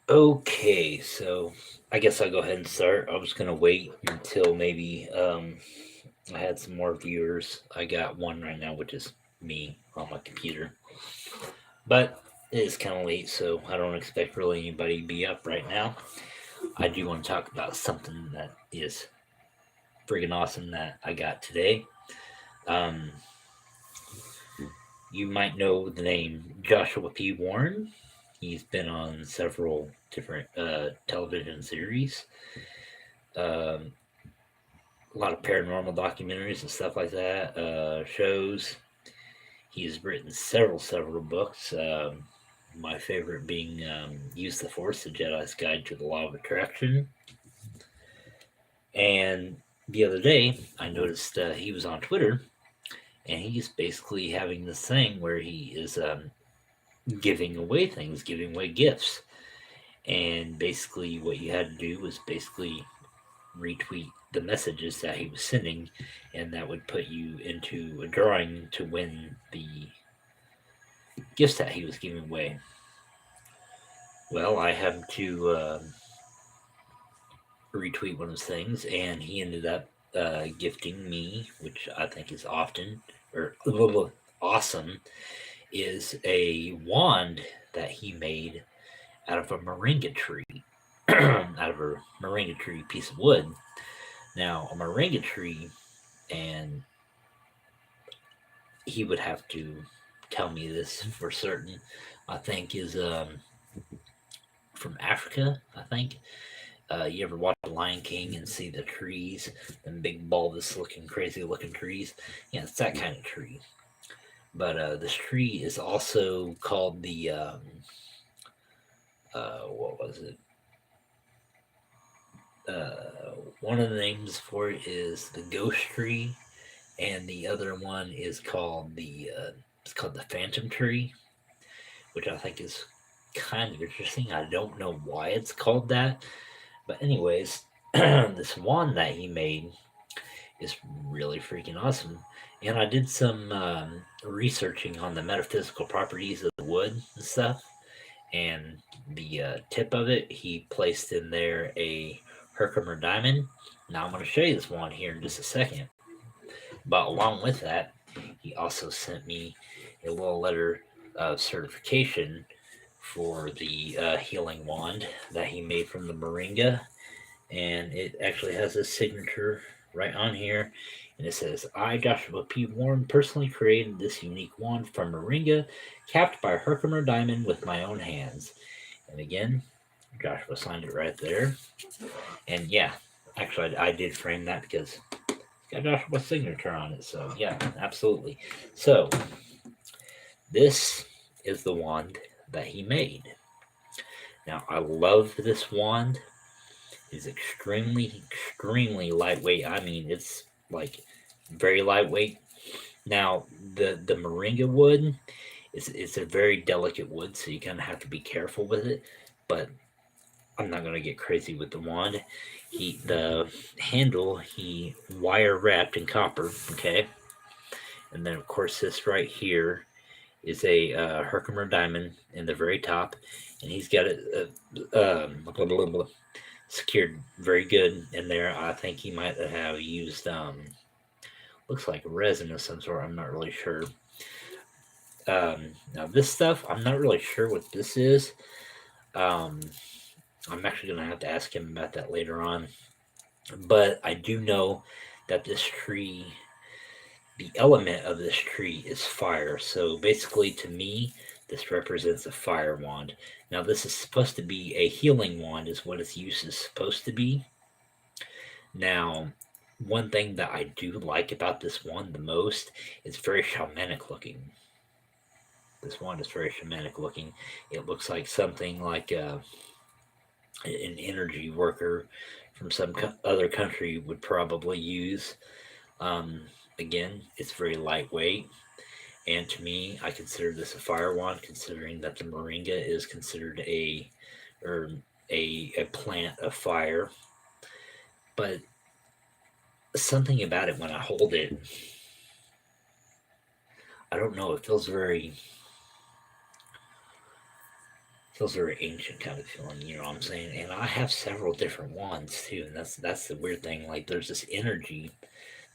Okay, so I guess I'll go ahead and start. I was gonna wait until maybe I had some more viewers. I got one right now, which is me on my computer. But it is kind of late, so I don't expect really anybody to be up right now. I do want to talk about something that is friggin' awesome that I got today. Um, you might know the name Joshua P. Warren. He's been on several different television series, um, a lot of paranormal documentaries and stuff like that, shows. He's written several books. My favorite being Use the Force, The Jedi's Guide to the Law of Attraction. And the other day, I noticed he was on Twitter, and he's basically having this thing where he is giving away things, giving away gifts. And basically, what you had to do was basically retweet the messages that he was sending, and that would put you into a drawing to win the gifts that he was giving away. Well, I happened to retweet one of his things, and he ended up gifting me, which I think is awesome, is a wand that he made out of a moringa tree, out of a moringa tree piece of wood. Now, a moringa tree, and he would have to tell me this for certain, I think is from Africa, I think. You ever watch The Lion King and see the trees, them big bulbous looking, crazy looking trees? Yeah, it's that kind of tree. But this tree is also called the what was it? One of the names for it is the ghost tree, and the other one is called the phantom tree, which I think is kind of interesting. I don't know why it's called that, but anyways, this wand that he made is really freaking awesome. And I did some researching on the metaphysical properties of the wood and stuff. And the tip of it, he placed in there a Herkimer diamond. Now I'm going to show you this wand here in just a second. But along with that, he also sent me a little letter of certification for the healing wand that he made from the Moringa, and it actually has his signature right on here. And it says, I, Joshua P. Warren, personally created this unique wand from Moringa, capped by a Herkimer diamond with my own hands. And again, Joshua signed it right there. And yeah, actually, I did frame that because it's got Joshua's signature on it. So yeah, absolutely. So this is the wand that he made. Now, I love this wand. It's extremely lightweight. I mean, it's like very lightweight. Now, the moringa wood it's a very delicate wood, so you kind of have to be careful with it. But I'm not gonna get crazy with the wand. The handle he wire wrapped in copper. Okay, and then of course this right here is a Herkimer diamond in the very top, and he's got it blah, blah, blah, secured very good in there. I think he might have used looks like resin of some sort. I'm not really sure. Now this stuff, I'm not really sure what this is. Um, I'm actually gonna have to ask him about that later on. But I do know that this tree, the element of this tree is fire. So basically, to me, this represents a fire wand. Now, this is supposed to be a healing wand, is what its use is supposed to be. Now, one thing that I do like about this wand the most is very shamanic looking. This wand is very shamanic looking. It looks like something like an energy worker from some other country would probably use. Again, it's very lightweight. And to me, I consider this a fire wand, considering that the moringa is considered a plant of fire. But something about it when I hold it, I don't know. It feels very ancient kind of feeling. You know what I'm saying? And I have several different wands too, and that's the weird thing. Like there's this energy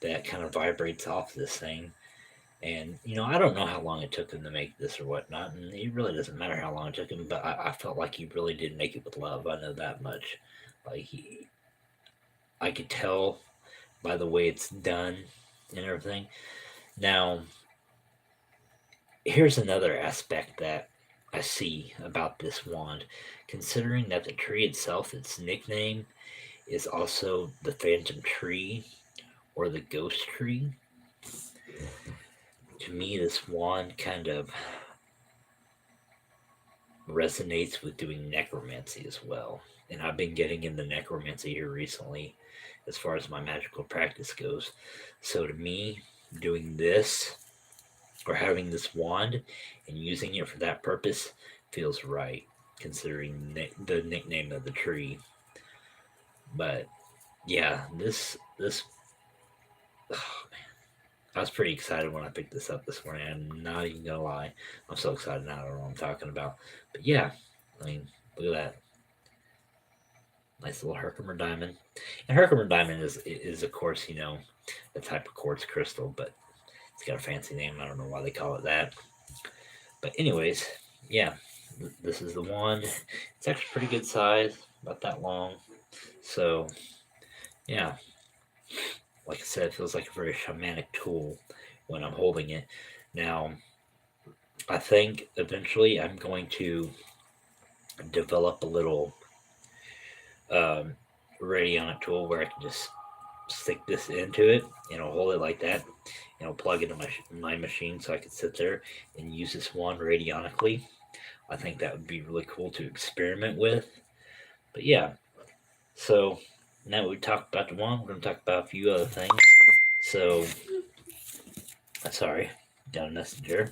that kind of vibrates off this thing. And I don't know how long it took him to make this or whatnot, and it really doesn't matter how long it took him. But I felt like he really did make it with love. I know that much. Like I could tell by the way it's done and everything. Now, here's another aspect that I see about this wand. Considering that the tree itself, its nickname, is also the phantom tree or the ghost tree. To me, this wand kind of resonates with doing necromancy as well. And I've been getting into necromancy here recently as far as my magical practice goes. So to me, doing this or having this wand and using it for that purpose feels right, considering the nickname of the tree. But yeah, this oh, man, I was pretty excited when I picked this up this morning. I'm not even gonna lie. I'm so excited now. I don't know what I'm talking about. But yeah, I mean, look at that. Nice little Herkimer diamond. And Herkimer diamond is of course, a type of quartz crystal, but it's got a fancy name. I don't know why they call it that. But anyways, yeah, this is the wand. It's actually pretty good size, about that long. So yeah, like I said, it feels like a very shamanic tool when I'm holding it. Now, I think eventually I'm going to develop a little radionic tool where I can just stick this into it, hold it like that, plug it in my machine so I could sit there and use this wand radionically. I think that would be really cool to experiment with. But yeah, so now we talked about the wand, we're going to talk about a few other things. So, sorry, got a messenger.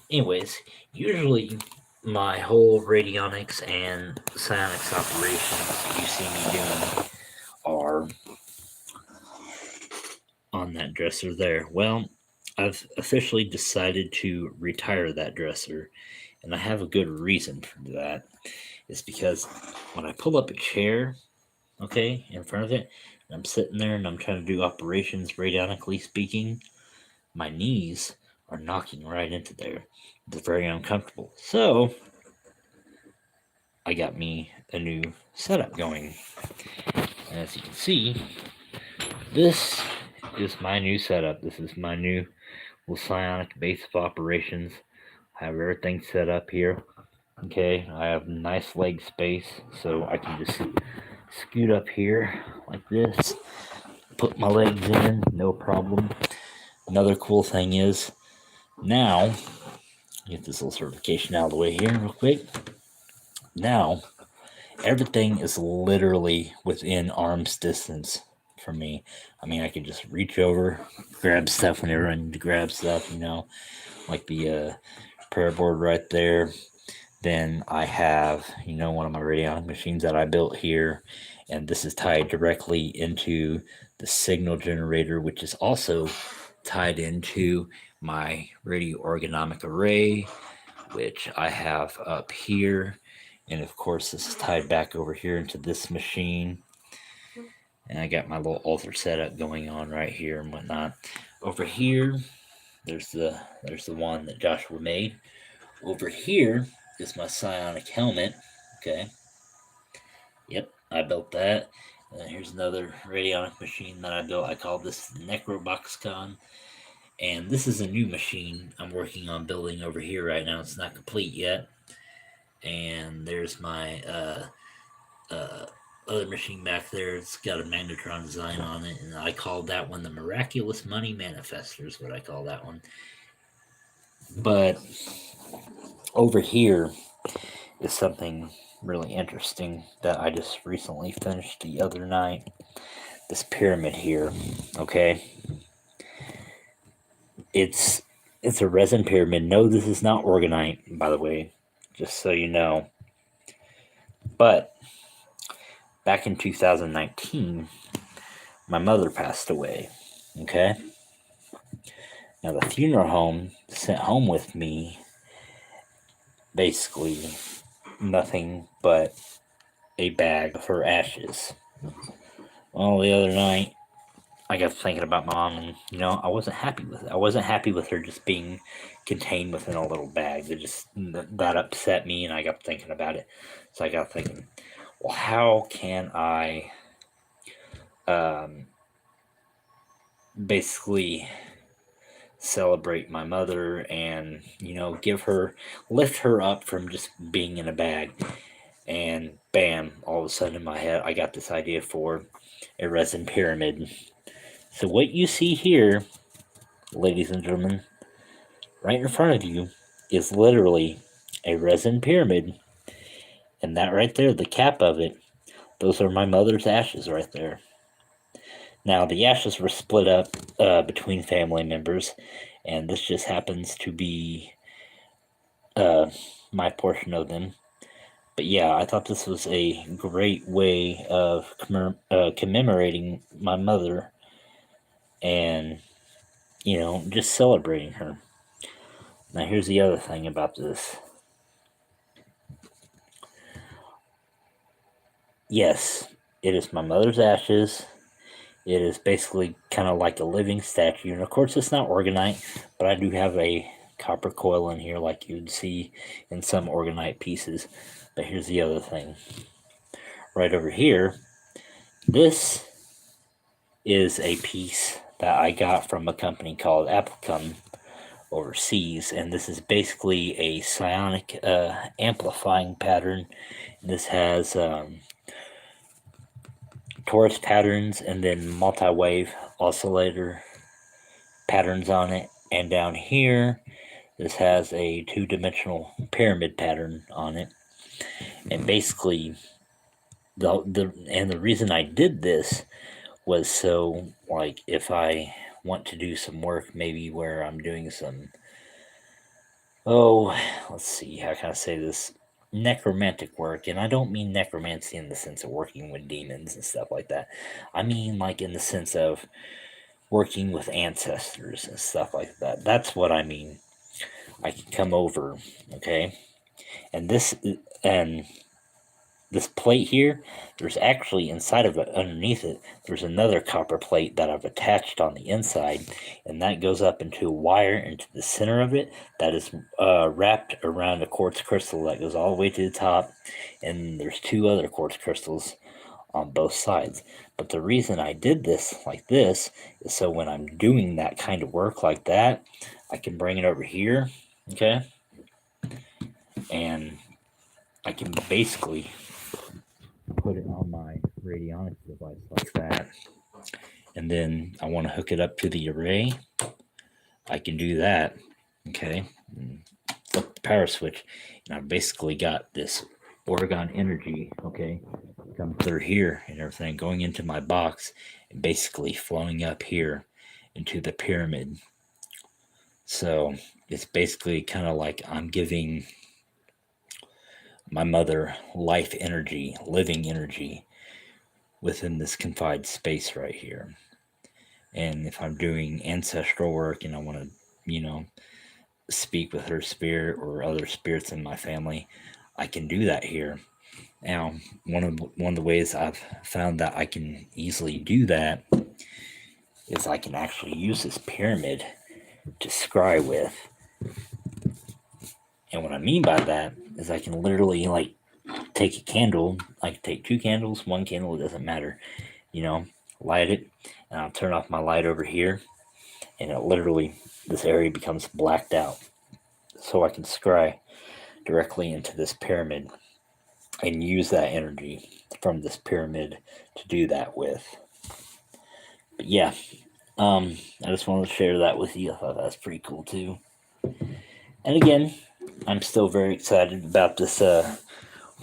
Anyways, usually my whole radionics and psionics operations you see me doing are on that dresser there. Well, I've officially decided to retire that dresser, and I have a good reason for that. It's because when I pull up a chair, okay, in front of it, and I'm sitting there and I'm trying to do operations radionically speaking, my knees are knocking right into there. It's very uncomfortable. So I got me a new setup going. And as you can see, this is my new setup. This is my new Psionic base of operations. I have everything set up here. Okay, I have nice leg space, so I can just scoot up here like this, put my legs in, no problem. Another cool thing is, now, get this little certification out of the way here real quick. Now, everything is literally within arm's distance from me. I mean, I can just reach over, grab stuff whenever I need to grab stuff, like the prayer board right there. Then I have, one of my radionic machines that I built here, and this is tied directly into the signal generator, which is also tied into my radio ergonomic array, which I have up here. And of course, this is tied back over here into this machine. And I got my little altar setup going on right here and whatnot. Over here, there's the one that Joshua made. Over here is my psionic helmet. Okay. Yep, I built that. And here's another radionic machine that I built. I call this Necroboxcon. And this is a new machine I'm working on building over here right now. It's not complete yet. And there's my other machine back there. It's got a magnetron design on it, and I call that one the Miraculous Money Manifester is what I call that one. But over here is something really interesting that I just recently finished the other night. This pyramid here, okay? It's a resin pyramid. No, this is not orgonite, by the way, just so you know. But back in 2019, my mother passed away, okay? Now, the funeral home sent home with me basically nothing but a bag of her ashes. Well, the other night, I got thinking about Mom, and, I wasn't happy with it. I wasn't happy with her just being contained within a little bag. That upset me, and I got thinking about it. So I got thinking, well, how can I basically celebrate my mother and, lift her up from just being in a bag? And bam, all of a sudden in my head, I got this idea for a resin pyramid. So what you see here, ladies and gentlemen, right in front of you is literally a resin pyramid. And that right there, the cap of it, those are my mother's ashes right there. Now, the ashes were split up between family members, and this just happens to be my portion of them. But yeah, I thought this was a great way of commemorating my mother and, just celebrating her. Now, here's the other thing about this. Yes, it is my mother's ashes. It is basically kind of like a living statue. And of course, it's not orgonite, but I do have a copper coil in here like you'd see in some orgonite pieces. But here's the other thing. Right over here, this is a piece that I got from a company called Applecum overseas. And this is basically a psionic amplifying pattern. This has torus patterns and then multi-wave oscillator patterns on it. And down here, this has a 2-dimensional pyramid pattern on it. And basically, the reason I did this was so, like, if I want to do some work, maybe where I'm doing some, let's see, how can I say this? Necromantic work. And I don't mean necromancy in the sense of working with demons and stuff like that. I mean, like, in the sense of working with ancestors and stuff like that. That's what I mean. I can come over, okay? And this plate here, there's actually inside of it, underneath it, there's another copper plate that I've attached on the inside, and that goes up into a wire into the center of it that is wrapped around a quartz crystal that goes all the way to the top, and there's 2 other quartz crystals on both sides. But the reason I did this like this is so when I'm doing that kind of work like that, I can bring it over here, okay? And I can basically put it on my Radionics device like that. And then I want to hook it up to the array. I can do that, okay? And flip the power switch, and I've basically got this Oregon energy, okay, come through here and everything, going into my box and basically flowing up here into the pyramid. So it's basically kind of like I'm giving my mother life energy, living energy within this confined space right here. And if I'm doing ancestral work and I want to, speak with her spirit or other spirits in my family, I can do that here. Now, one of the ways I've found that I can easily do that is I can actually use this pyramid to scry with. And what I mean by that is I can literally, like, take a candle. I can take 2 candles, 1 candle, it doesn't matter. Light it, and I'll turn off my light over here, and it literally, this area becomes blacked out. So I can scry directly into this pyramid and use that energy from this pyramid to do that with. But yeah, I just wanted to share that with you. I thought that's pretty cool too. And again, I'm still very excited about this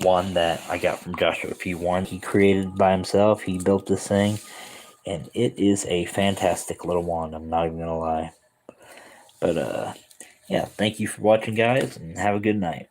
wand that I got from Joshua P. Warren. He created by himself. He built this thing, and it is a fantastic little wand. I'm not even gonna lie. But yeah, thank you for watching, guys, and have a good night.